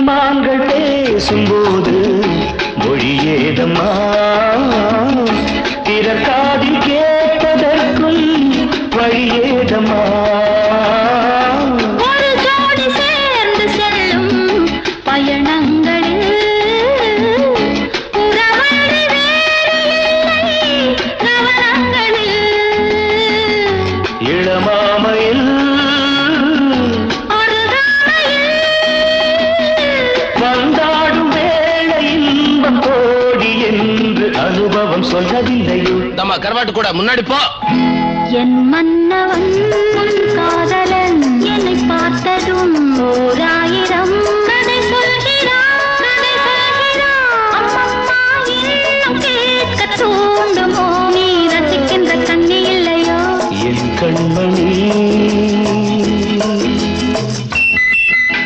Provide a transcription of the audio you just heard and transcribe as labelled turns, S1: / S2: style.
S1: மான்கள் பேசும்போது மொழியேதம்மா பிறர் காதில் கேட்பதற்கும் வழியேதம்மா
S2: ஒரு ஜோடி சேர்ந்து செல்லும் பயணங்களில் உறவழி வேறு இல்லை கவனங்களில்
S1: இளமாமையில் வந்தாடும் வேளை இன்பம் கோடி என்று அனுபவம் சொல்லவில்லையோ
S3: நம்ம கருவாட்டு கூட முன்னாடி போ
S2: என் மன்னவன் காதலன் என்னை பார்த்ததும் ஓரா